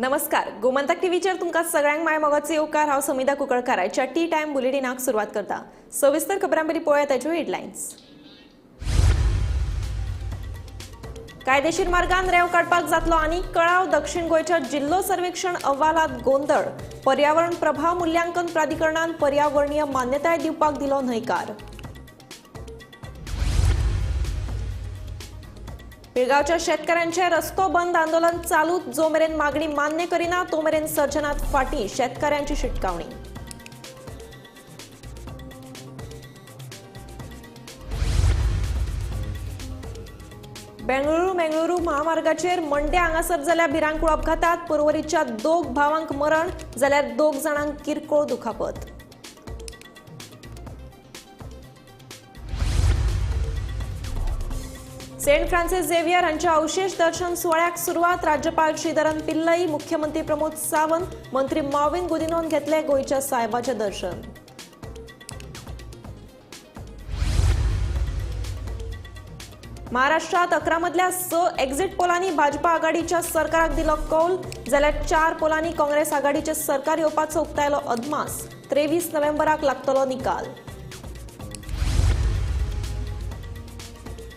नमस्कार, गोमंतक टीव्हीचेर तुमकां सगळ्यांक माय मोगाचो येवकार। हांव समिता कुंकळकार आयच्या टी टाइम बुलेटिनाक सुरवात करता। सविस्तर खबरां पयलीं पळोवया ताच्यो हेडलायन्स। कायदेशीर मार्गान रेंव काडपाक जातलो आनी कळाव। दक्षिण गोंयच्या जिल्लो सर्वेक्षण अहवालात गोंधळ। पर्यावरण प्रभाव मुल्यांकन प्राधिकरणान पर्यावरणीय मान्यताय दिवपाक दिलो न्हयकार। बेळगांवच्या शेतकाऱ्यांचे रस्तो बंद आंदोलन चालूच। जो मेरेन मागणी मान्य करिना तो मेरेन सर्जनात फाटी। शेतकाऱ्यांची शिटकावणी। बेंगळुरू महामार्गाचेर मंडे हांगासर जाल्ल्या भिरांकूळ अपघातात पर्वरीच्या 2 भावांक मरण जाल्यार 2 जाणांक किरकोळ दुखापत। सेंट फ्रांसिस झेवियर हांच्या अवशेष दर्शन सुवाळ्याक सुरवात। राज्यपाल श्रीधरन पिल्लई, मुख्यमंत्री प्रमोद सावंत, मंत्री मॉविन गुदिन्होन घेतले गोंयच्या सायबाचे दर्शन। महाराष्ट्रात 11 मधल्या 6 एक्झिट पोलांनी भाजपा आघाडीच्या सरकाराक दिलो कौल जाल्यार 4 पोलांनी काँग्रेस आघाडीचे सरकार येवपाचो उक्तायलो अदमास। 23 नोव्हेंबराक लागतलो निकाल।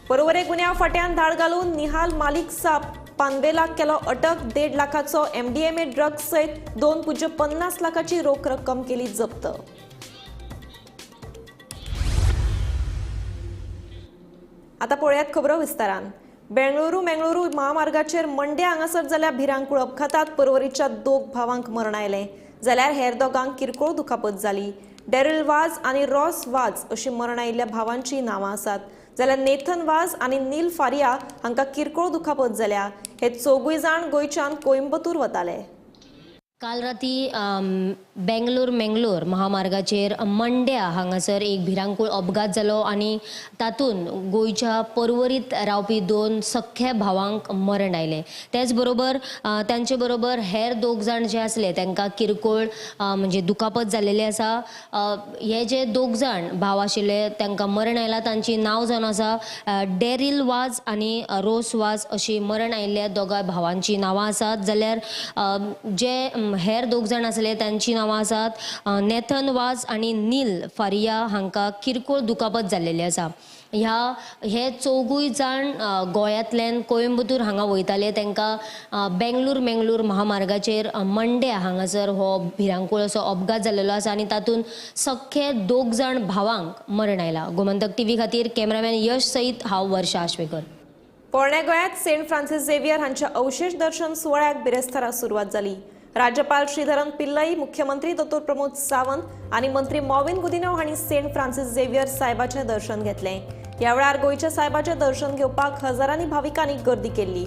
पर्वरे गुन्यांव फाट्यान धाड घालून निहाल मालिक साब पानवेलाक केलो अटक। 1.5 लाखाचो MDMA ड्रग्स सयत 2.50 लाखाची रोख रक्कम केली जप्त। आता पळयात खबरो विस्तारान। बेंगळुरू महामार्गाचेर मंडे हांगासर जाल्ल्या भिरांकूळ अपघातात पर्वरीच्या 2 भावांक मरण आयलें जाल्यार हेर दोगांक किरकोळ दुखापत जाली। डेरिल वाज आनी रॉस वाज अशी मरण आयिल्ल्या भावांची नांवां आसात जाल्यार नेथन वाज आनी नील फारिया हांकां किरकोळ दुखापत जाल्या। हे चौगूय जाण गोंयच्यान कोयंबतूर वताले। काल राती बेंगलोर महामार्गाचेर मंड्या हांगासर एक भिरांकूळ अपघात जालो आनी तातूंत गोंयच्या पर्वरीत रावपी 2 सख्खे भावांक मरण आयलें। तेच बरोबर तांचे बरोबर हेर 2 जाण जे आसले तांकां किरकोळ म्हणजे दुखापत जाल्लेली आसा। हे जे 2 जाण भाव आशिल्ले तांकां मरण आयलां तांची नांव जावन आसा डेरिल वाज आनी रोस वाज अशी मरण आयिल्ल्या दोगांय भावांची नांवां आसात। जाल्यार जे हेर 2 जाण आसले तांची नांवां आसात नेथन वाज आनी नील फारिया हांकां किरकोळ दुखापत जाल्लेली आसा। हे चौगूय जाण गोंयांतल्यान कोयंबतूर हांगा वयताले। तांकां बेंगळूर महामार्गाचेर मंडे हांगासर हो भिरांकूळ असो अपघात जाल्लो आसा आनी तातूंत सख्खे 2 जाण भावांक मरण आयलां। गोमंतक टीव्ही खातीर कॅमेरामॅन यश सईत हांव वर्षा आश्वेकर। पोरण्या गोंयांत सेंट फ्रांसिस झेवियर हांच्या अवशेष दर्शन सुवाळ्याक बिरेस्तारा सुरवात जाली। राज्यपाल श्रीधरन पिल्लई, मुख्यमंत्री दोतोर प्रमोद सावंत आनी मंत्री मॉविन गुदिन्हो हांणी सेंट फ्रांसिस झेवियर सायबाचे दर्शन घेतले। ह्या वेळार गोंयच्या सायबाचे दर्शन घेवपाक हजारांनी भाविकांनी गर्दी केल्ली।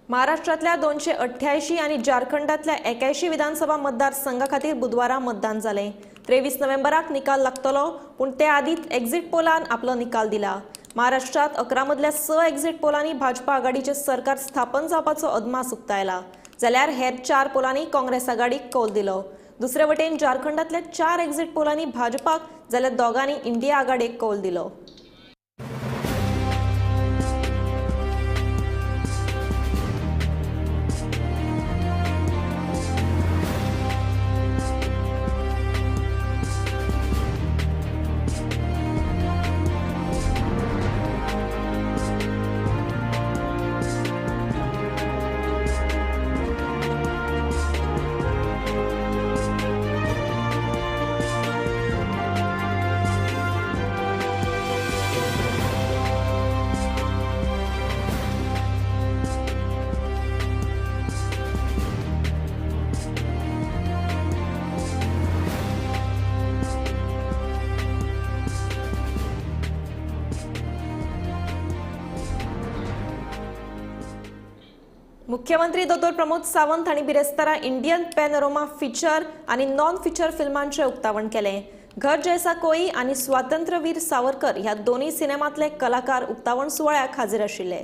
महाराष्ट्रातल्या 288 आनी झारखंडातल्या 81 विधानसभा मतदारसंघा खातीर बुधवारा मतदान जालें। 23 नोव्हेंबराक निकाल लागतलो, पूण ते आदींच एक्झिट पोलान आपलो निकाल दिला। महाराष्ट्रात 11 मधल्या 6 एक्झिट पोलांनी भाजपा आघाडीचे सरकार स्थापन जावपाचो अदमास उक्तायला जाल्यार हेर 4 पोलांनी काँग्रेस आघाडीक कौल दिलो। दुसरे वटेन झारखंडातल्या 4 एक्झिट पोलांनी भाजपाक जाल्यार दोगांनी इंडिया आघाडीक कौल दिलो। मुख्यमंत्री दोतोर प्रमोद सावंत हांणी बिरेस्तारा इंडियन पॅनोरमा फीचर आनी नॉन फीचर फिल्मांचे उक्तावण केलें। घर जैसा कोई आणि स्वातंत्र्यवीर सावरकर ह्या दोन्ही सिनेमातले कलाकार उक्तावण सुवाळ्याक हाजीर आशिल्ले.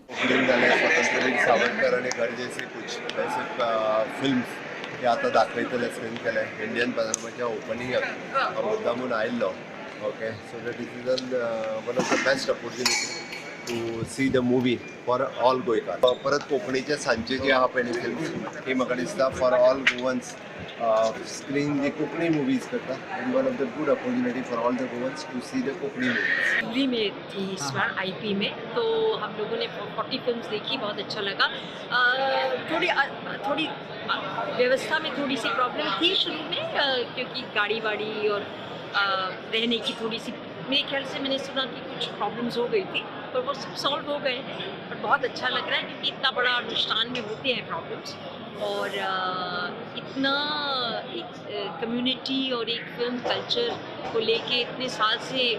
ओपनिंग झाले स्वातंत्र्यवीर सावरकर आणि घर जैसे कुछ बेसिक फिल्म्स हे आता दाखयतले स्क्रीन केले. इंडियन पॅनलच्या ओपनिंगाक मुद्दामून आयिल्लो. Okay, so that is one of the best opportunity to see the movie for all गोयकार. परत कोंकणीचे सांचे जे आहा पळय फिल्म्स ही म्हाका दिसता for all Goans screen the Konkani movies करता. And one of the good opportunity for all the Goans to see the Konkani movies. Delhi में थी इस बार आईपी में, तो हम लोगों ने 40 फिल्म्स देखी, बहुत अच्छा लगा. थोड़ी व्यवस्था में थोड़ी सी प्रॉब्लम थी शुरू में, क्योंकि गाड़ी वाड़ी और रहने की थोड़ी सी, मेरे ख्याल से मैंने सुना कि कुछ प्रॉब्लम्स हो गई थी, पर वो सब सॉल्व हो गए हैं. पर बहुत अच्छा लग रहा है क्योंकि इतना बड़ा अनुष्ठान में होते हैं प्रॉब्लम्स, और इतना एक कम्युनिटी और एक फिल्म कल्चर को लेके इतने साल से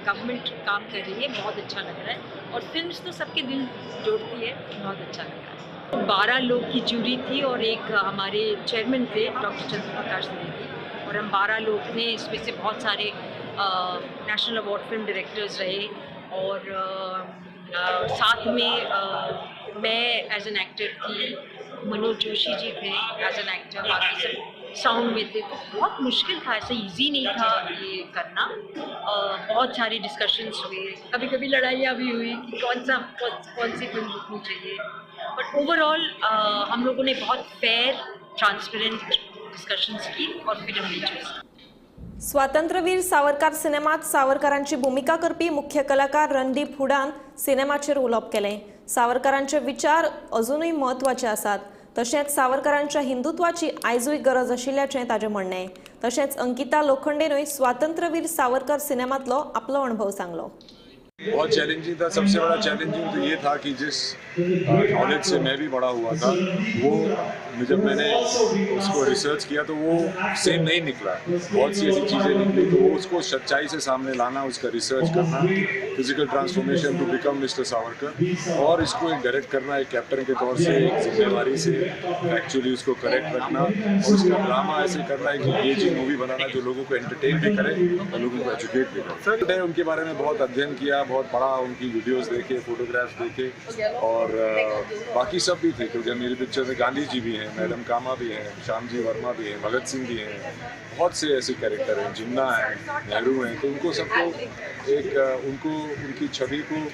गवर्नमेंट काम कर रही है. बहुत अच्छा लग रहा है, और फिल्म्स तो सबके दिल जोड़ती है. बहुत अच्छा लग रहा है. 12 लोग की जूरी थी और एक हमारे चेयरमैन थे डॉक्टर चंद्र प्रकाश द्विवेदी, और हम 12 लोग थे. इसमें से बहुत सारे नेशनल अवार्ड फिल्म डायरेक्टर्स रहे, और साथ में मैं एज एन एक्टर थी, मनोज जोशी जी थे एज एन एक्टर, बाकी सब साउंड में थे. तो बहुत मुश्किल था, ऐसा इजी नहीं था ये करना. बहुत सारे डिस्कशंस हुए, कभी कभी लड़ाइयाँ भी हुई कि कौन सी फिल्म लिखनी चाहिए. बट ओवरऑल हम लोगों ने बहुत फेयर ट्रांसपेरेंट डिस्कशंस की और फिर हमने चूज. स्वातंत्र्यवीर सावरकर सिनेमात सावरकरांची भूमिका करपी मुख्य कलाकार रणदीप हुडान सिनेमाचेर उलोवप केलें. सावरकरांचे विचार अजूनय म्हत्वाचे आसात. तशेंच सावरकरांच्या हिंदुत्वाची आयजूय गरज आशिल्ल्याचें ताचें म्हणणें. तशेंच अंकिता लोखंडेनूय स्वातंत्र्यवीर सावरकर सिनेमांतलो आपलो अणभव सांगलो. बहुत चैलेंजिंग था. सबसे बड़ा चैलेंजिंग तो ये था कि जिस नॉलेज से मैं भी बड़ा हुआ था, वो जब मैंने उसको रिसर्च किया तो वो सेम नहीं निकला. बहुत सी ऐसी चीज़ें निकली, तो वो उसको सच्चाई से सामने लाना, उसका रिसर्च करना, physical transformation to become mister Savarkar, और इसको एक डायरेक्ट करना एक कैप्टन के तौर से, एक जिम्मेवारी से एक्चुअली उसको करेक्ट रखना, और उसका ड्रामा ऐसे करना है कि ये जी मूवी बनाना जो लोगों को एंटरटेन भी करे और लोगों को एजुकेट भी करे. मैंने उनके बारे में बहुत अध्ययन किया, बहुत पढ़ा, उनकी वीडियोस देखे, फोटोग्राफ्स देखे, और बाकी सब भी थे. क्योंकि मेरी पिक्चर में गांधी जी भी हैं, मैडम कामा भी हैं, श्याम जी वर्मा भी हैं, भगत सिंह भी हैं, बहुत से ऐसे कैरेक्टर हैं, जिन्ना हैं, नेहरू हैं. तो उनको सबको एक उनकी छवि को,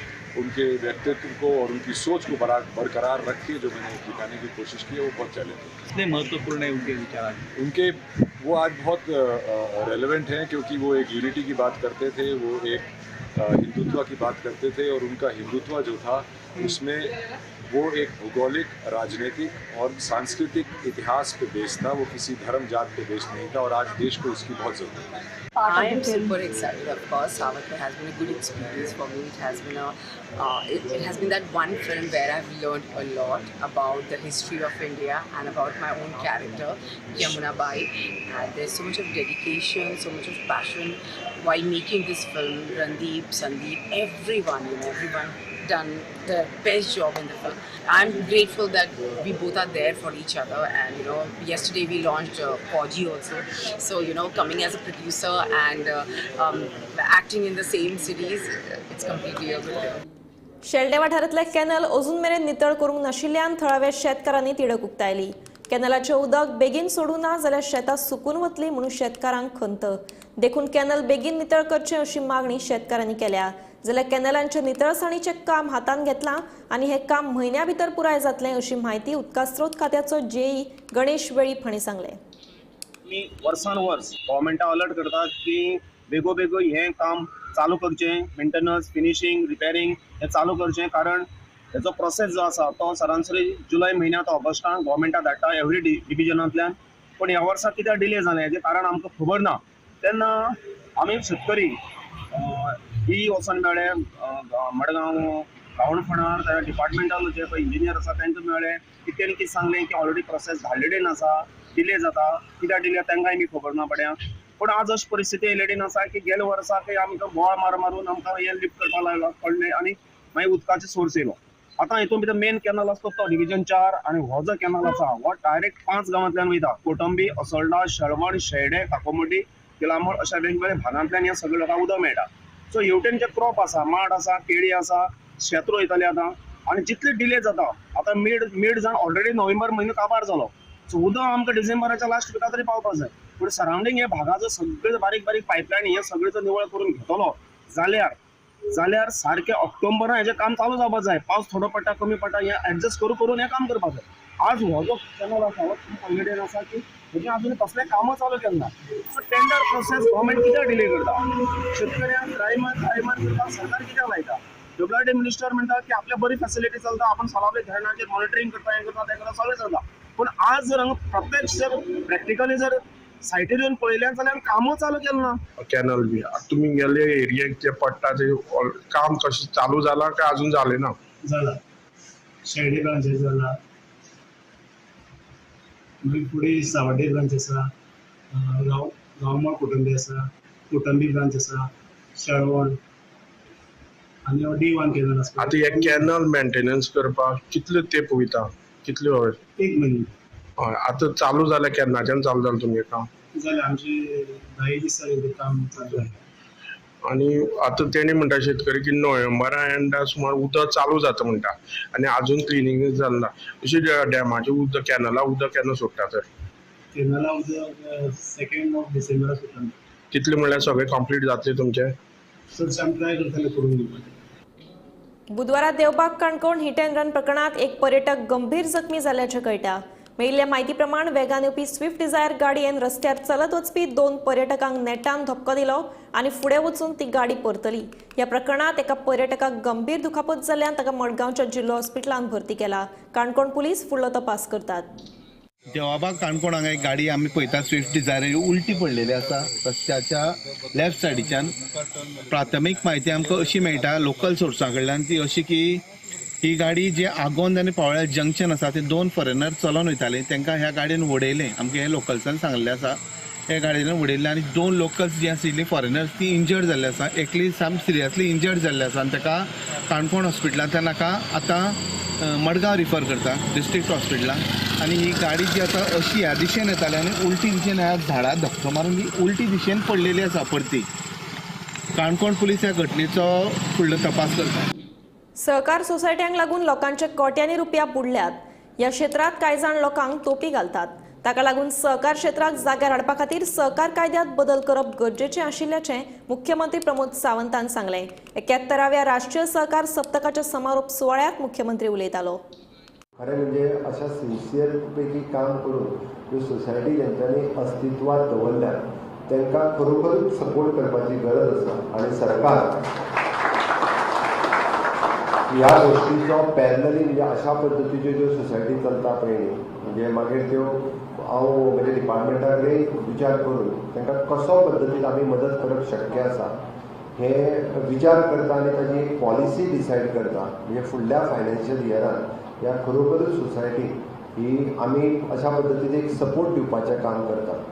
उनके व्यक्तित्व को और उनकी सोच को बरकरार रख के जो मैंने दिखाने की कोशिश की है, वो बहुत चैलेंजिंग. कितने महत्वपूर्ण है उनके विचार? उनके वो आज बहुत रेलेवेंट हैं, क्योंकि वो एक यूनिटी की बात करते थे, वो एक हिंदुत्व की बात करते थे, और उनका हिंदुत्व जो था उसमें वो एक भौगोलिक, राजनीतिक और सांस्कृतिक इतिहास पे बेस्ड था. वो किसी धर्म जात पे बेस्ड नहीं था, और आज देश को उसकी बहुत ज़रूरत है. I am super excited. Of course, Savarkar has been a good experience for me. It has been it has been that one film where I've learned a lot about the history of India and about my own character, Yamuna Bai. And there's so much of dedication, so much of passion while making this film. Randeep, Sandeep, everyone done the best job in the film. I'm grateful that we both are there for each other, and yesterday we launched Fauji also. So coming as a producer and acting in the same series, it's completely a good thing. Shelde वाठारांतले canal अजून मेरेन नितळ करूंक नाशिल्ल्यान थळाव्या शेतकारांनी तिडक उक्तायली. कॅनलाचें उदक बेगीन सोडूं ना जाल्यार शेतां सुकून वतलीं म्हणून शेतकारांक खंत. देखून कॅनल बेगीन नितळ करचें अशी मागणी शेतकारांनी केल्या. जाल्यार कॅनलांचे नितळसाणीचें काम हातांत घेतलां आनी हें काम म्हयन्या भितर पुराय जातलें अशी माहिती उदकास्त्रोत खात्याचो जेई गणेश वेळीप हांणी सांगलें. वर्सान वर्स गव्हर्मेंटा अलर्ट करतात की बेगो हें काम चालू करचें, मेंटेनन्स, फिनिशिंग, रिपेरिंग हें चालू करचें. कारण हेचो प्रोसेस जो आसा तो सरासरी जुलय म्हयन्यांत ऑगस्टांत गव्हर्मेंटा धाडटा एवरी डिविजनांतल्यान. पूण ह्या वर्सा कित्याक डिले जालें हेजें कारण आमकां खबर ना. तेन्ना आमी शेतकरी ही वचोन मेळ्ळे मडगांव गावणफणार डिपार्टमेंटाल जे पळय इंजिनियर आसा तांकां मेळ्ळे की तेणी कितें सांगलें की ऑलरेडी प्रोसेस धाडलेडेन आसा, डिले जाता. कित्याक डिले तांकांय बी खबर ना पड्या. पूण आज अशी परिस्थिती येयलेडीन आसा की गेल्या वर्साक आमकां बोळ मारून आमकां हें लिफ्ट करपाक पडलें आनी मागीर उदकाचो सोर्स येयलो. आतां हितून भितर मेन कॅनल आसता तो डिव्हिजन 4 आनी हो जो कॅनल आसा हो डायरेक्ट 5 गांवांतल्यान वयता. कोटंबी, असोल्डा, शळवण, शेळडे, काकोमोडी किलामोळ अशा वेगवेगळ्या भागांतल्यान ह्या सगळ्या लोकांक उदक मेळटा. सो हेवटेन जे क्रॉप आसा, माड आसा, केळी आसा, शेत रोयताले आतां, आनी जितले डिले जाता आतां मिड जावन ऑलरेडी नोव्हेंबर म्हयनो काबार जालो. सो उदक आमकां डिसेंबराच्या लास्ट विका तरी पावपाक जाय. पूण सरावंडींग हे भागाचो सगळे बारीक बारीक पायपलायनी हे सगळे जर निवळ करून घेतलो जाल्यार सारखे ऑक्टोबरान हेजें काम चालू जावपाक जाय. पावस थोडो पडटा, कमी पडटा, हें एडजस्ट करून हें काम करपाक जाय. आज हो जो चॅनल आसा, हो कॉन्फिडंट आसा की हेजें अजून कसलें कामां चालू केन्ना. सो टेंडर प्रोसेस गव्हर्मेंट कित्याक डिले करता? शेतकऱ्यांक टायमार करपाक सरकार कित्याक लायता? WRD मिनिस्टर म्हणटा की आपल्या बरी फॅसिलिटी चलता, आपण सलावे धरणाचेर मॉनिटरींग करता, हें करता, तें करता, सगळें चलता. पूण आज जर हांगा प्रत्यक्ष जर प्रॅक्टिकली जर सायटीर येवन पळयलें जाल्यार कामूच चालू केलें ना. कॅनल बी तुम्ही गेले एरियाक जे पडटा ते काम कशें चालू जाला काय अजून जालें ना? जाला शेळडे ब्रांचेस जाला, मागीर फुडें सावड्डे ब्रांच आसा, गांवमाळ कुटुंबी आसा, कुटुंबी ब्रांच आसा, शरवण आनी D1 कॅनल आसा. आता हे कॅनल मेंटेनन्स करपाक कितले तेंप वयता, कितले वेळ? 1 म्हयनो हय, आता चालू जाल्या केन्नाच्यान चालू जालें तुमचें काम? जालें आमचे 10 दीस जाले तें काम चालू आहे. आणि आता तेणी म्हणटा शेतकरी की नोव्हेंबरा एंडा सुमार उदक चालू जाता म्हणटा आणि अजून क्लिनिंग जालें ना. अशें डॅमाचें उदक कॅनला उदक केन्ना सुट्टा तर? कॅनला उदक 2 डिसेंबरा सुटलें. तितले म्हणल्यार सगळें कंप्लीट जातलें तुमचें? चडशें आमी ट्राय करतले करून दिवपाचें. बुधवारा Devbag Canacona hit and run प्रकरणात एक पर्यटक गंभीर जखमी जाल्याचें कळटा. मेळिल्ल्या म्हायती प्रमाण वेगान येवपी स्विफ्ट डिझायर गाडयेन रस्त्यार चलत वचपी 2 पर्यटकांक नेटान धपको दिलो आनी फुडें वचून ती गाडी परतली. ह्या प्रकरणात एका पर्यटकाक गंभीर दुखापत जाल्ल्यान ताका मडगांवच्या जिल्लो हॉस्पिटलांत भरती केला. काणकोण पुलीस फुडलो तपास करतात. देवाबाग काणकोण हांगा एक गाडी आमी पळयता, स्विफ्ट डिझायर उलटी पडलेली आसा रस्त्याच्या लेफ्ट सायडीच्यान. प्राथमीक म्हायती आमकां अशी मेळटा लोकल सोर्सां कडल्यान ती अशी की ही गाडी जे आगोंद आनी पावळ्या जंक्शन आसा ते 2 फॉरेनर चलोन वयताले, तांकां ह्या गाडयेन उडयलें. आमकां हे लोकल्सान सांगलें आसा हे गाडयेन उडयल्लें आनी 2 लोकल्स जी आशिल्लीं फॉरेनर्स ती इंजर्ड जाल्ली आसा. एकली साम सिरियसली इंजर्ड जाल्ली आसा आनी ताका काणकोण हॉस्पिटलांतल्यान ताका आतां मडगांव रिफर करता डिस्ट्रिक्ट हॉस्पिटलांत. आनी ही गाडी जी आसा अशी ह्या दिशेन येताली आनी उलटी दिशेन ह्या झाडाक धक्को मारून ही उलटी दिशेन पडलेली आसा परती. काणकोण पुलीस ह्या घटनेचो फुडलो तपास करता. सहकार सोसायट्यांक लागून लोकांचे कोट्यांनी रुपया बुडल्यात. ह्या क्षेत्रात कांय जाण लोकांक तोपी घालतात. ताका लागून सहकार क्षेत्राक जाग्यार हाडपा खातीर सहकार कायद्यांत बदल करप गरजेचें आशिल्ल्याचें मुख्यमंत्री प्रमोद सावंतान सांगलें. 71व्या राष्ट्रीय सहकार सप्तकाच्या समारोप सुवाळ्यात मुख्यमंत्री उलयतालो. खरें म्हणजे अशा सिन्सियर पैकी काम करून ज्यो सोसायटी जेंच्यांनी अस्तित्वात दवरल्या तांकां खरोखरूच सपोर्ट करपाची गरज आसा आणि सरकार ह्या गोष्टीचो पॅरलली म्हणजे अशा पद्दतीच्यो ज्यो सोसायटी चलता पळय न्ही म्हणजे मागीर त्यो हांव म्हणजे डिपार्टमेंटाकय विचार करून तांकां कसो पद्दतीन आमी मदत करप शक्य आसा हे विचार करता आनी ताची एक पॉलिसी डिसायड करता. म्हणजे फुडल्या फायनान्शियल इयरान ह्या खरोखरूच सोसायटी ही आमी अशा पद्दतीन एक सपोर्ट दिवपाचें काम करता.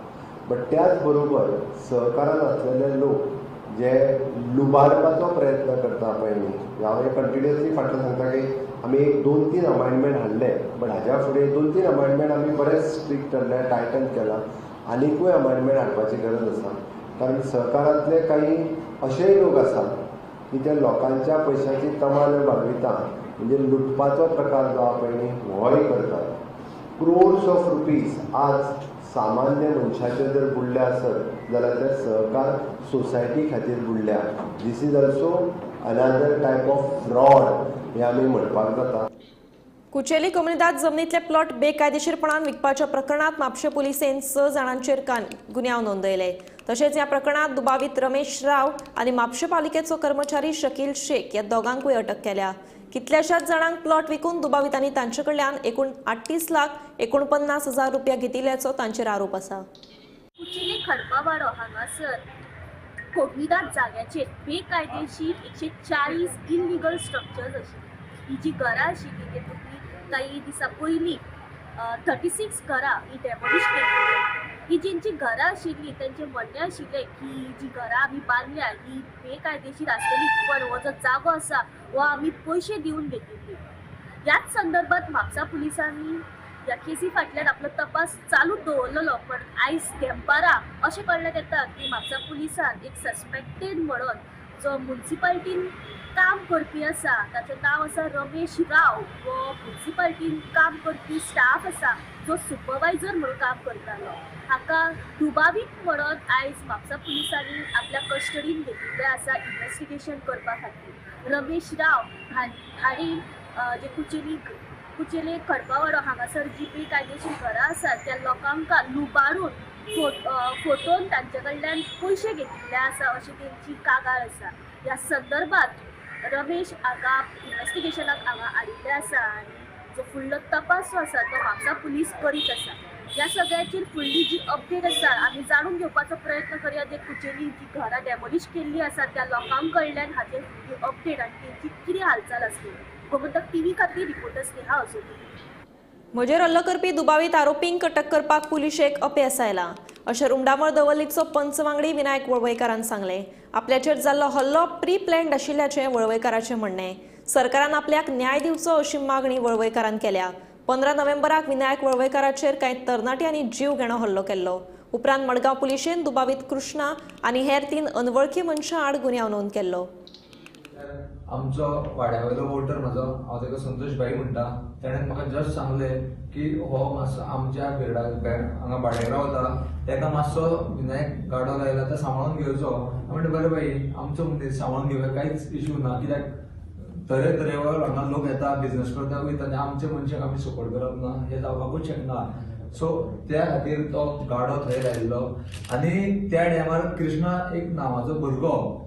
बट त्याच बरोबर सहकारान आसलेले लोक जे लुबाडपाचो प्रयत्न करता पळय न्ही, हांव कंटिन्युअसली फाटलो सांगता की आमी एक 2-3 अमेंडमेंट हाडले, बट हाज्या फुडें 2-3 अमेंडमेंट आमी बरेच स्ट्रिक्ट केले, टायटन केला. आनीकूय अमेंडमेंट हाडपाची गरज आसा. कारण सहकारांतले काही अशेय लोक आसात की ते लोकांच्या पयशांची तमाल भागविता, म्हणजे लुटपाचो प्रकार जो पळय न्ही होय करतात. क्रोर्स ऑफ रुपीज आज सामान्य मनशाचे जर बुडले आसत जाल्यार ते सहकार सोसायटी खातीर बुडल्या. This is also another type of fraud हे आमी म्हणपाक जाता. कुचेली कम्युनिदाद जमनीतले प्लॉट बेकायदेशीरपणान विकपाच्या प्रकरणात म्हापशे पुलिसेन 6 जाणांचेर गुन्यांव नोंदयले. तशेंच ह्या प्रकरणात दुबावित रमेश राव आनी म्हापशे पालिकेचो कर्मचारी शकील शेख ह्या दोगांकूय अटक केल्या. कितल्याशाच जाणांक प्लॉट विकून दुबावितांनी तांचे कडल्यान एकूण 38,49,000 रुपया घेतिल्ल्याचो तांचेर आरोप आसा. कुचेली खडपावाडो हांगासर कम्युनिदाद जाग्याचेर बेकायदेशीर 140 इलिगल स्ट्रक्चर्स आशिल्ली. ही जी घरां आशिल्ली तेतूंतली काही दिसा पयलीं 36 घरां ही डॅमोलिश केल्ली. ही जेंची घरां आशिल्ली तेंचें म्हणणें आशिल्लें की जी घरां आमी बांदल्या ही बेकायदेशीर आसलेली, पण हो जो जागो आसा हो आमी पयशे दिवन घेतिल्ली. ह्याच संदर्भात म्हापसा पुलिसांनी ह्या केसी फाटल्यान आपलो तपास चालू दवरलेलो, पण आयज दनपारां अशें कळण्यात येता की म्हापसा पुलिसान एक सस्पेक्टेड म्हणून जो म्युनिसिपालिटीन काम करपी आसा ताचें नांव आसा रमेश राव, वो म्युनिसिपालिटीन काम करपी स्टाफ आसा जो सुपरवायझर म्हणून काम करतालो, हाका दुबावीत म्हणून आयज म्हापसा पुलिसांनी आपल्या कस्टडीन घेतिल्ले आसा इन्व्हेस्टिगेशन करपा खातीर. रमेश राव हांणी जे कुचेली खडपावाडो हांगासर जी बेकायदेशीर घरां आसात त्या लोकांक लुबारून फोटोन तांचे कडल्यान पयशे घेतिल्ले आसा अशी तेंची कागाळ आसा. ह्या संदर्भात रमेश हाका इन्व्हेस्टिगेशनाक हांगा हाडिल्ले आसा आनी जो फुडलो तपास जो आसा तो म्हापसा पुलीस करीत आसा. ह्या सगळ्याचेर फुडली जी अपडेट आसा आमी जाणून घेवपाचो प्रयत्न करया. जे कुचेली जी घरां डेमोलिश केल्ली आसा त्या लोकां कडल्यान हाचेर फुडली अपडेट आनी तेंची कितें हालचाल आसली. गोमंतक टीव्ही खातीर रिपोर्टर स्नेहा असोती. म्हजेर हल्लो करपी दुबावीत आरोपींक अटक करपाक पुलिशेक अपेस आयला अशें रुंडामळ दवल्लीचो पंचवांगडी विनायक वळवयकारान सांगलें. आपल्याचेर जाल्लो हल्लो प्री प्लॅन्ड आशिल्ल्याचें वळवयकाराचें म्हणणें. सरकारान आपल्याक न्याय दिवचो अशी मागणी वळवयकारान केल्या. 15 नोव्हेंबराक विनायक वळवयकाराचेर कांय तरणाट्यांनी जीव घेणो हल्लो केल्लो. उपरांत मडगांव पुलिशेन दुबावीत कृष्णा आनी हेर 3 अनवळखी मनशां आड गुन्यांव नोंद केल्लो. आमचो वाड्यावयलो वोटर म्हाजो हांव ताका संतोष भाई म्हणटा, ताणें म्हाका जस्ट सांगलें की हो मातसो आमच्या हांगा भाड्याक रावता, ताका मातसो विनायक गाडो लायला तो सांबाळून घेवचो. हांव म्हणटा बरें भाई, आमचो मनीस सांबाळून घेवया, कांयच इश्यू ना, कित्याक तरेतरेवर हांगा लोक येता, बिजनेस करता, वयता आनी आमच्या मनशाक आमी सपोर्ट करप ना, हें जावपाकूच शकना. सो त्या खातीर तो गाडो थंय लायिल्लो. आनी त्या टायमार कृष्णा एक नांवाचो भुरगो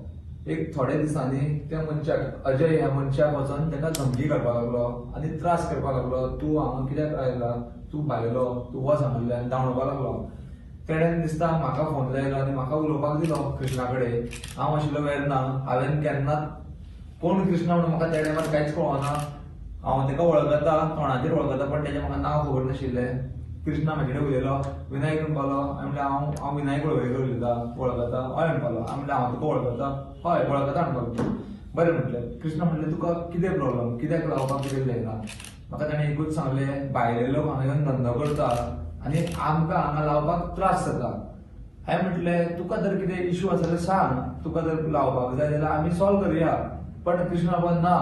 एक थोड्या दिसांनी त्या मनशाक अजय ह्या मनशाक वचोन ताका धमकी करपाक लागलो आनी त्रास करपाक लागलो. तूं हांगा कित्याक आयला, तूं भायलो, तूं वच हांगासल्यान आनी धांवडपाक लागलो. तेणें दिसता म्हाका फोन लायलो आनी म्हाका उलोवपाक दिलो कृष्णा कडेन. हांव आशिल्लो वेर्ना, हांवें केन्नाच कोण कृष्णा म्हणून म्हाका त्या टायमार कांयच कळना. हांव ताका वळखता, तोंडाचेर वळखता, पण ताचें म्हाका नांव खबर नाशिल्लें. कृष्णा म्हाजे कडेन उलयलो, विनायक म्हणपालो. हांवें म्हणलें हांव विनायक वळवयकर उलयता, वळखता. हय म्हणपालो. हांवें म्हणलें हांव तुका वळखता, हय वळखता म्हणपाक. बरें म्हटलें. कृष्णा म्हणलें तुका कितें प्रॉब्लम, कित्याक लावपाक कितें लायला. म्हाका ताणें एकूच सांगलें, भायले लोक हांगा येवन धंदो करता आनी आमकां हांगा लावपाक त्रास जाता. हांवें म्हटलें तुका जर कितें इश्यू आसा जाल्यार सांग, तुका जर लावपाक जाय जाल्यार आमी सॉल्व करया. पण कृष्णा पण ना,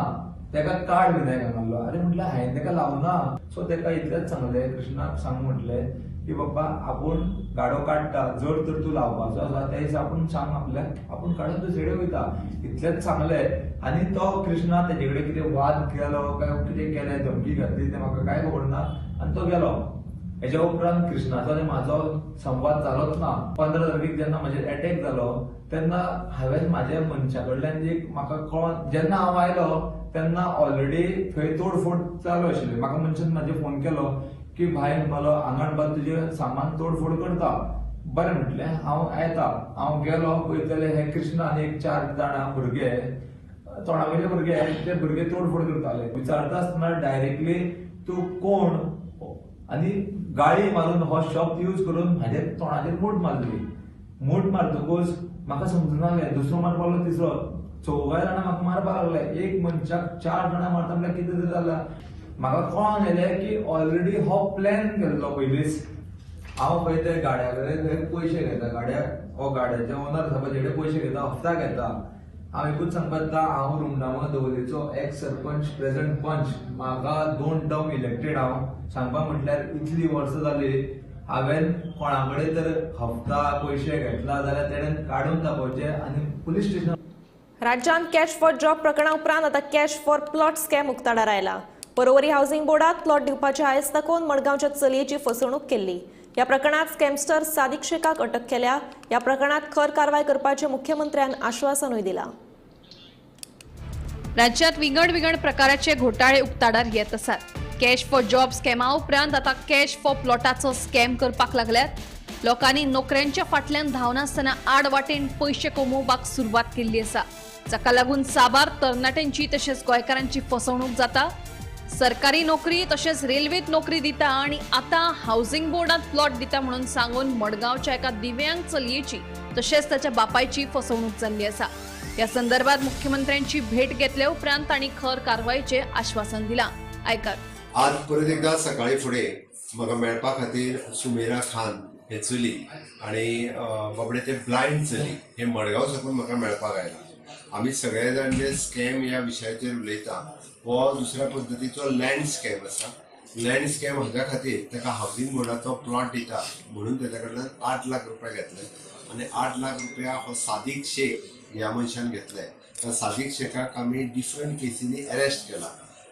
ताका कार्ड विनायक हाडलो. अरे म्हटलें हांवें ताका लावना. सो ताका इतलेंच सांगलें, कृष्णाक सांग म्हटलें की बाबा आपूण गाडो काडटा, जर तर तूं लावपाचो आसा त्या दिसा आपूण सांग आपल्याक, आपूण काडून दुसरे वयता, इतलेंच सांगलें. आनी तो कृष्णा तेजे कडेन कितें वाद केलो काय कितें केलें, धमकी घातली तें म्हाका कांय खबर ना आनी तो गेलो. हेच्या उपरांत कृष्णाचो आनी म्हाजो संवाद जालोच ना. 15 तारखेक जेन्ना म्हाजेर एटॅक जालो तेन्ना हांवें म्हाज्या मनशा कडल्यान एक म्हाका कळोन, जेन्ना हांव आयलो तेन्ना ऑलरेडी थंय तोडफोड चालू आशिल्ली. म्हाका मनशान म्हाजे फोन केलो की भाय म्हणपालो हांगा म्हणपालो तुजें सामान तोडफोड करता. बरें म्हटलें, हांव येता. हांव गेलो, पळयतलें हे कृष्णा आनी एक 4 जाणां भुरगे, तोंडावयले भुरगे, ते भुरगे तोडफोड करताले. विचारता आसतना डायरेक्टली तूं कोण आनी गाळी मारून हो शब्द यूज करून म्हाज्या तोंडाचेर मूठ मारली. मूठ मारतकूच म्हाका समजना जालें, दुसरो मारपालो, तिसरो, 4 जाणां म्हाका मारपाक लागले. एक मनशाक 4 जाणां मारता म्हळ्यार कितें तरी जालां. म्हाका कळोन येलें की ऑलरेडी हो प्लॅन केल्लो पयलींच. हांव खंय ते गाड्या कडेन थंय पयशे घेता, गाड्याक हो गाड्याचे ओनर आसा पळय तेजे पयशे घेता, हप्ता घेता. हांव एकूच सांगपाक येता, हांव रुमडामो दवल्लीचो एक्स सरपंच, प्रेझेंट पंच. म्हाका 2 टर्म इलेक्टेड. हांव सांगपाक म्हटल्यार इतली वर्सां जाली, हांवें कोणा कडेन तर हप्ता पयशे घेतला जाल्यार तेणेन काडून दाखोवचे आनी पुलीस स्टेशन. राज्यांत कॅश फॉर जॉब प्रकरणा उपरांत आतां कॅश फॉर प्लॉट स्कॅम उक्ताडार आयला. पर्वरी हावसिंग बोर्डात प्लॉट दिवपाचे आयज दाखोवन मडगांवच्या चलयेची फसवणूक केल्ली. ह्या प्रकरणात स्कॅमस्टर सादिक शेखाक अटक केल्या. ह्या प्रकरणात खर कारवाय करपाचे मुख्यमंत्र्यान आश्वासनूय दिलां. राज्यात विंगड प्रकाराचे घोटाळे उक्ताडार येत आसात. कॅश फॉर जॉब स्कॅमा उपरांत आता कॅश फॉर प्लॉटाचो स्कॅम करपाक लागल्यात. लोकांनी नोकऱ्यांच्या फाटल्यान धांवनासतना आड वाटेन पयशे कमोवपाक सुरवात केल्ली आसा, जाका लागून साबार तरणाट्यांची तशेंच गोंयकारांची फसवणूक जाता. सरकारी नोकरी तशेंच रेल्वेत नोकरी दिता आनी आतां हावसिंग बोर्डात प्लॉट दिता म्हणून सांगून मडगांवच्या एका दिव्यांग चलयेची तशेंच ताच्या बापायची फसवणूक जाल्ली आसा. या संदर्भात मुख्यमंत्र्यांची भेट घेतल्या उपरांत तांणी खर कारवायेचे आश्वासन दिलां. आयकात. आज परत एकदा सकाळी फुडें म्हाका मेळपा खातीर सुमेरा खान हे चली आनी बाबडे ते ब्लायंड चली हे मडगांव साकून म्हाका मेळपाक आयला. आमी सगळे जाण जे स्कॅम ह्या विशयाचेर उलयता हो दुसऱ्या पद्दतीचो लँड स्कॅम आसा. लँड स्कॅम हाज्या खातीर ताका हावजींग बोर्डाचो प्लॉट दिता म्हणून तेच्या कडल्यान 8 लाख रुपया घेतले आनी 8 लाख रुपया हो सादीक शेख ह्या मनशान घेतले. त्या सादीक शेखाक आमी डिफरंट केसींनी अरेस्ट केला.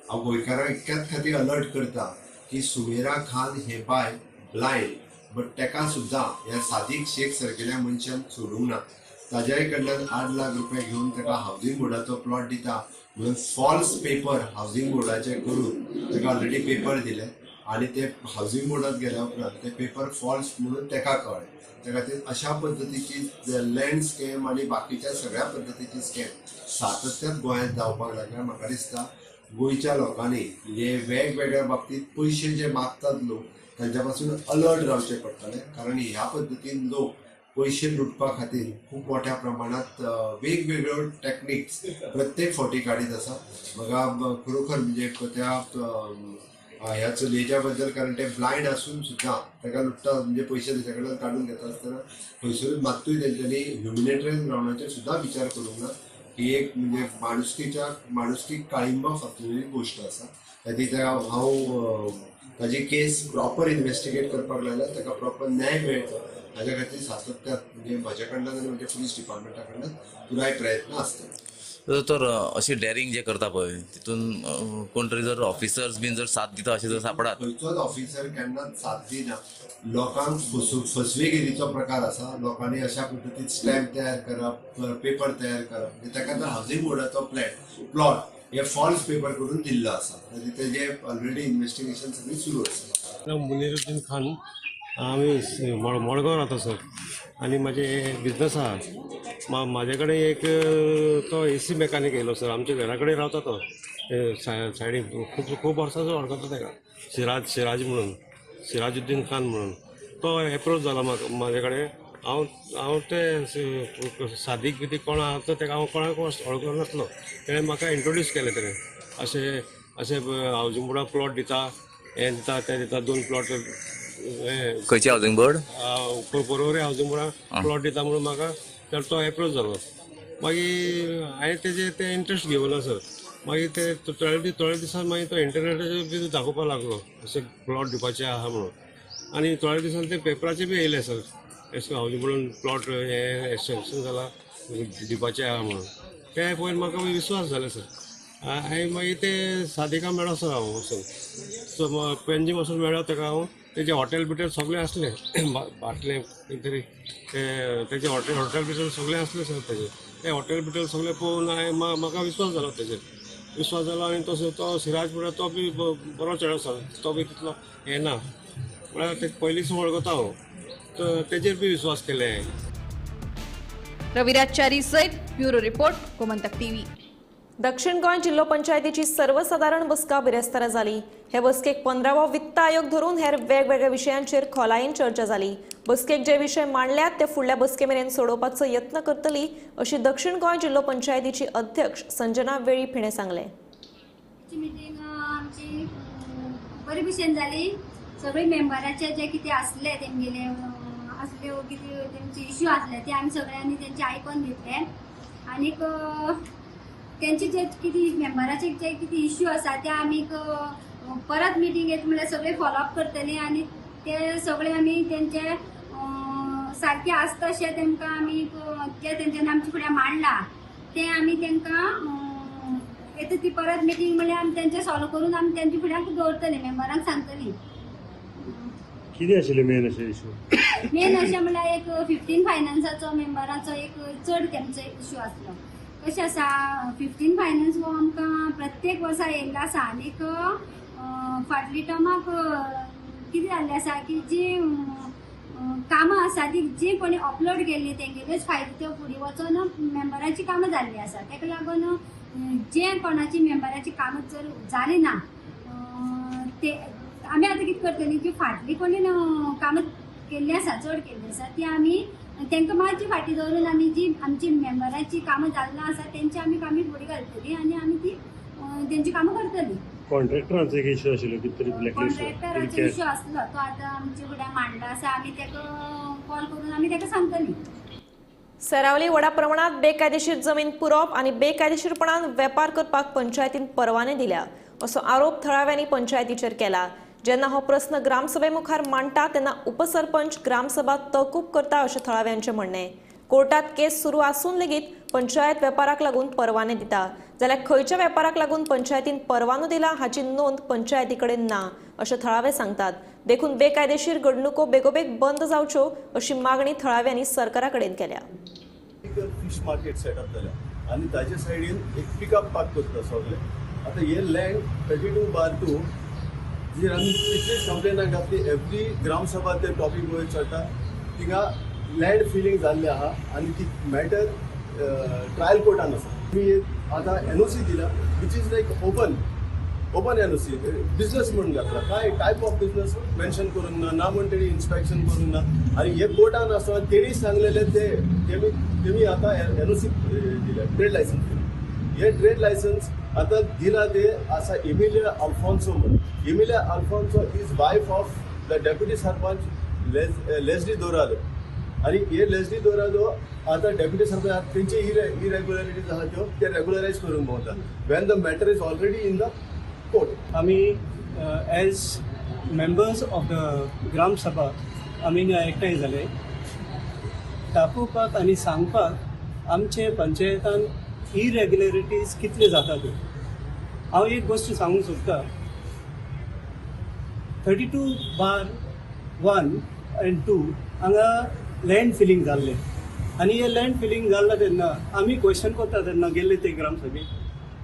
हांव गोंयकारांक इतक्याच खातीर अलर्ट करता की सुमेरा खान हे बाय ब्लायंड बट ताका सुद्दां ह्या सादीक शेख सारकेल्या मनशान सोडूंक ना. ताज्याय कडल्यान 8 लाख रुपया घेवन ताका हावजींग बोर्डाचो प्लॉट दिता म्हणून फॉल्स पेपर हावजींग बोर्डाचे करून ताका ऑलरेडी पेपर दिले आनी ते हावजींग बोर्डात गेल्या उपरांत ते पेपर फॉल्स म्हणून ताका कळ्ळे. त्या खातीर अशा पद्दतीची लँड स्कॅम आनी बाकीच्या सगळ्या पद्दतीची स्कॅम सातत्यान गोंयांत जावपाक लागल्या. म्हाका दिसता गोंयच्या लोकांनी हे वेगवेगळ्या बाबतींत पयशे जे मागतात लोक तांच्या पासून अलर्ट रावचे पडटले, कारण ह्या पद्दतीन लोक पयशे लुटपा खातीर खूब मोठ्या प्रमाणात वेगवेगळ्यो टॅक्निक्स प्रत्येक फावटी काडीत आसा. म्हाका खरोखर म्हणजे त्या ह्या चलयेच्या बद्दल, कारण ते ब्लायंड आसून सुद्दां ताका लुटता म्हणजे पयशे ताचे कडल्यान काडून घेता आसतना खंयसरूच मात्तूय तेंच्यांनी ह्युमॅनिटेरियन ग्रावंडाचेर सुद्दां विचार करूंक ना. ही एक म्हणजे माणुसकीक काळिंबा फासलेली गोश्ट आसा. खातीर हांव ताजी केस प्रॉपर इन्व्हेस्टिगेट करपाक लायला, ताका प्रॉपर न्याय मेळचो हाज्या खातीर सातत्यान म्हणजे म्हाज्या कडल्यान आनी म्हणजे पुलीस डिपार्टमेंटा कडल्यान पुराय प्रयत्न आसता. तर अशी डेरिंग जे करता पळय तितून कोण तरी जर ऑफिसर्स बीन जर साथ दिता अशें जर सापडात, खंयचोच ऑफिसर केन्नाच साथ दिना. लोकांक फसवेगिरीचो प्रकार आसा. लोकांनी अशा पद्दतीन स्टॅम्प तयार करप, पेपर तयार करप, ताका तर हावजींग बोर्डाचो प्लॉट हे फॉल्स पेपर करून दिल्लो आसा. तेजे ऑलरेडी इन्व्हेस्टिगेशन सगळी सुरू आसा. मुनिरुद्दीन खान, आम्ही मडगांव राहतो सर, आणि माझे बिझनेस आहा. माझ्या कडेन एक तो AC मेकॅनिक येयलो सर. आमच्या घरा कडेन रावता तो सायडीन. खूब वर्सांचो वळखता ताका, सिराज म्हणून, सिराजुद्दीन खान म्हणून. तो एप्रोच जाला म्हाजे कडेन. हांव ते सादीक बिदीक कोण आहा तो ताका हांव कोणाक वळखलो नासलो. तेणें म्हाका इंट्रोड्यूस केलें तेणें. अशें हावजींग बोर्डाक प्लॉट दिता, हें दिता तें दिता, 2 प्लॉट खंयचे हावजींग बोर्ड परवरे हावजींग बोर्डाक प्लॉट दिता म्हणून म्हाका तर तो एप्रोच जालो. मागीर हांवें तेजे ते इंट्रस्ट घेवना सर. मागीर ते थोड्या दिसान मागीर तो इंटरनेटाचेर बी दाखोवपाक लागलो अशें प्लॉट दिवपाचे आहा म्हणून. आनी थोड्या दिसान ते पेपराचेर बी येयले सर, अशें हावजींग बोर्डान प्लॉट हे सँक्शन जाला दिवपाचे आहा म्हणून. ते पळोवन म्हाका विश्वास जालो सर. हांवें मागीर ते सादिका मेळ्ळो सर हांव वचून. सो पेंजीम वचून मेळ्ळो ताका हांव. तेजे हॉटेल बिटेल सगळें असलें, बाटले कितें तरी तेजे हॉटेल बिटेल सगळें असलें सर. ते हॉटेल बिटेल सगळें पळोवन म्हाका विश्वास जालो तेजेर. आनी तो सिराज म्हणटा तो बी बरो चेडो सर. तो बी तितलो हें ना, म्हळ्यार ते पयलींच वळखता हांव. तर तेजेर बी विश्वास केले हांवें. रविराज च्यारी सयत ब्युरो रिपोर्ट, गोमंतक TV. दक्षिण गोंय जिल्लो पंचायतीची सर्वसाधारण बसका बिरेस्तारा जाली. हे बसकेक 15वो वित्त आयोग धरून हेर वेगवेगळ्या विशयांचेर खोलायेन चर्चा जाली. बसकेक जे विशय मांडल्यात ते फुडल्या बसके मेरेन सोडोवपाचो यत्न करतली अशी दक्षिण गोंय जिल्लो पंचायतीची अध्यक्ष संजना वेळी फिणे सांगले. मिटींग आमची बरी भशेन जाली. सगळे मेंबराचे जे कितें आसले तेंगेले असल्यो कितें तेंचे इश्यू आसले ते आमी सगळ्यांनी तेंचे आयकून घेतले. आनीक तेंचे जे कितें मेंबराचे जे कितें इश्यू आसा ते आमी परत मिटींग येता म्हणल्यार सगळे फॉलोअप करतली आनी ते सगळे आमी तेंचे सारके आसता अशें तेंकां आमी जे तेंच्यांनी आमचे फुड्यान मांडला ते आमी तेंकां येता ती परत मिटींग म्हणल्यार आमी तेंचे सॉल्व करून आमी तेंचे फुड्यान दवरतली, मेंबरांक सांगतली. कितें आशिल्लें मेन अशें इश्यू? मेन अशें म्हणल्यार एक 15 फायनान्साचो मेंबराचो एक चड तेंचो एक इश्यू आसलो. कशें आसा 15 फायनान्स हो आमकां प्रत्येक वर्सा येयल्लो आसा. आनीक फाटली टर्माक कितें जाल्लें आसा की जी कामां आसा ती जी कोणी अपलोड केल्ली तेंगेलेच फायदो त्यो फुडें वचून मेंबराची कामां जाल्ली आसा. ताका लागून जे कोणाची मेंबराची कामां जर जाली ना ते आमी आतां कितें करतली जी फाटली कोणी कामां केल्ली आसा चड केल्ली आसा ती आमी तांकां मातशी फाटीं दवरून आमी जी आमची मेंबराची कामां जाल्ली आसा तेंची आमी कामी फुडें घालतली आनी आमी ती तेंची कामां करतली. कॉन्ट्रॅक्टरांचो एक इश्यू आशिल्लो कितें तरी कॉन्ट्रॅक्टराचो इश्यू आसलो तो आतां आमचे फुड्यान मांडला आसा आमी ताका कॉल करून आमी ताका सांगतली. सरावली व्हडा प्रमाणात बेकायदेशीर जमीन पुरवप आणि बेकायदेशीरपणान वेपार करपाक पंचायतीन परवाने दिल्या असो आरोप थळाव्यांनी पंचायतीचेर केला. जेन्ना हो प्रस्न ग्रामसभे मुखार मांडटा तेन्ना उपसरपंच ग्रामसभा तहकूब करता अशें थळाव्यांचें म्हणणें. कोर्टात केस सुरू आसून लेगीत पंचायत वेपाराक लागून परवाने दिता जाल्यार खंयच्या वेपाराक लागून पंचायतीन परवानो दिला हाची नोंद पंचायती कडेन ना अशें थळावे सांगतात. देखून बेकायदेशीर घडणुको बेगोबेग बंद जावच्यो अशी मागणी थळाव्यांनी सरकारा कडेन केल्या. फिश मार्केट सेटअप जाल्या आनी ताजे सायडीन एक पिकअप पार्क करता सगळे. आता हे लँड 32/2 जी आमी कितलीच कंप्लेनां घातली एवरी ग्रामसभा ते टॉपिक वयर चडटा थिंगा लँड फिलिंग जाल्लें आहा आनी ती मॅटर ट्रायल कोर्टान आसा. मी आतां NOC दिला which is like open NOC business म्हणून घातला काय टायप ऑफ बिजनेस मेन्शन करूंक ना म्हणून तेणी इन्स्पेक्शन करूंक ना आनी हे कोर्टान आसा तेणी सांगलेले तेमी आतां NOC दिला ट्रेड लायसन्स दिला. हे ट्रेड लायसन्स आतां दिला ते आसा एमिलिया आल्फॉन्सो म्हणून. Emilia Alfonso is wife of the deputy sarpanch Leslie Dourado आनी हे लेस्ली दोरादो आतां डेप्युटी सरपंच तेंचे इरेग्युलरिटीज आहा त्यो ते रेग्युलरायज करूंक भोंवता Wien the matter is already in the court. आमी age members of the gram सभा आमी एकठांय जाले दाखोवपाक आनी सांगपाक आमचे पंचायतान इरेग्युलरिटीज कितले जाता त्यो. हांव एक गोश्ट सांगूंक सोदतां. 32/1 and 2 हांगा लँड फिलिंग जाल्लें आनी हे लँड फिलिंग जाल्लें तेन्ना आमी क्वेश्चन करता तेन्ना गेले ते ग्रामसभेक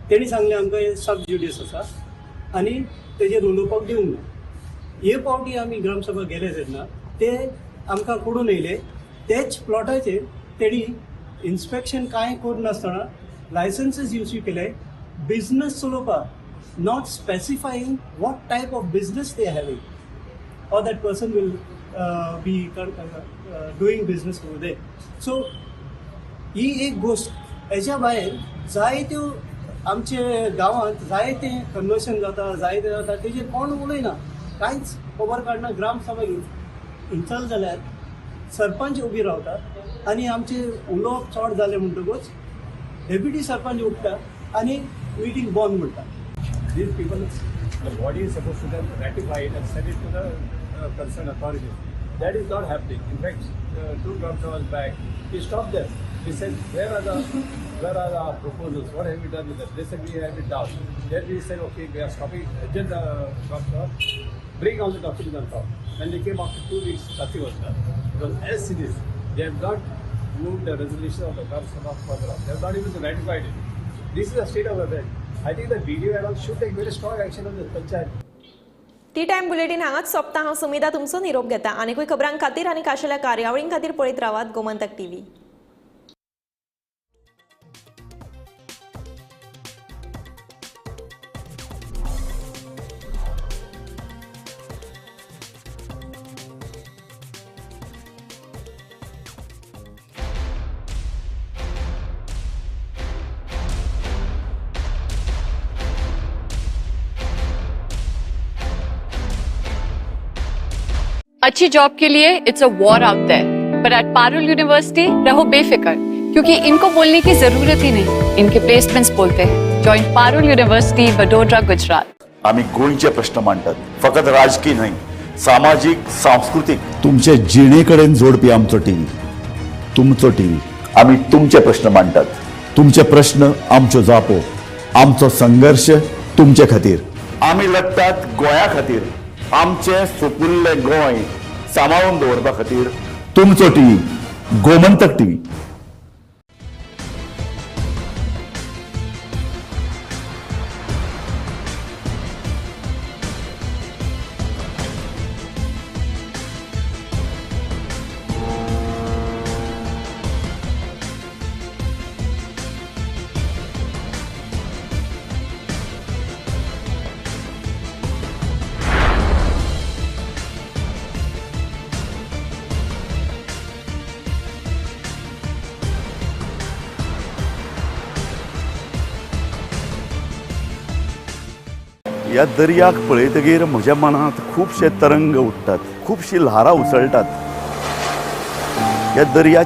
तेणी सांगलें आमकां हे सब ज्युडिस आसा आनी तेजेर उलोवपाक दिवंक ना. हे फावटी आमी ग्रामसभा गेले तेन्ना ते आमकां कळून येयले तेच प्लॉटाचेर तेणी इन्स्पेक्शन कांय करुनासतना लायसन्सीस इश्यू केले बिजनस चलोवपाक not specifying what type of business they having or that person will be doing business over there. So ही एक गोश्ट. हेच्या भायर जायत्यो आमचे गांवांत जायते कन्वर्शन जाता जायते जाता तेजेर कोण उलयना कांयच खबर काडना. ग्रामसभा इंचल जाल्यार सरपंच उबी रावता आनी आमचे उलोवप चड जालें म्हणटकूच डेप्युटी सरपंच उठता आनी मिटींग बंद म्हणटा. These people, the body is supposed to then ratify it and send it to the concerned authorities. That is not happening. In fact, 2 Gram Sabhas back, he stopped there. He said, where are the proposals? What have we done with them? They said we have it down. Then we said, okay, we are stopping. Adjourn the Gram Sabha, bring all the documents on top. When they came after 2 weeks, nothing was done. Because as it is, they have not moved the resolution of the Gram Sabha further on. They have not even ratified it. This is the state of affairs. I think the BDO and all should take very strong action on the panchayat. T time bulletin हांगाच सोंपता. हांव सुमिता तुमचो निरोप घेता. आनीकूय खबरां खातीर आनी खाशेल्या कार्यावळीं खातीर पळयत रावात गोमंतक TV. अच्छी जॉब के लिए it's a war out there, but at Parul university रहो बेफिक्र क्योंकि इनको बोलने की जरूरत ही नहीं, इनके प्लेसमेंट्स बोलते हैं. Join Parul university Vadodara Gujarat. आम्ही गोंयचे प्रश्न मांडतात, फकत राजकीय न्हय, सामाजिक सांस्कृतिक. तुमचे जिणेकडेन जोडपी आमचो टीव्ही, तुमचो टीव्ही. आम्ही तुमचे प्रश्न मांडतात, तुमचे प्रश्न आमच्यो जापो, आमचो संघर्ष तुमचे खातीर. आम्ही लढतात गोंया खातीर, आमचे सोपुल्ले गोंय सांबाळून दवरपा खातीर. तुमचो टीव्ही, गोमंतक टीव्ही. ह्या दर्याक पळयतकीर म्हज्या मनांत खुबशे तरंग उठतात, खुबशी ल्हारां उसळटात. ह्या दर्याच्या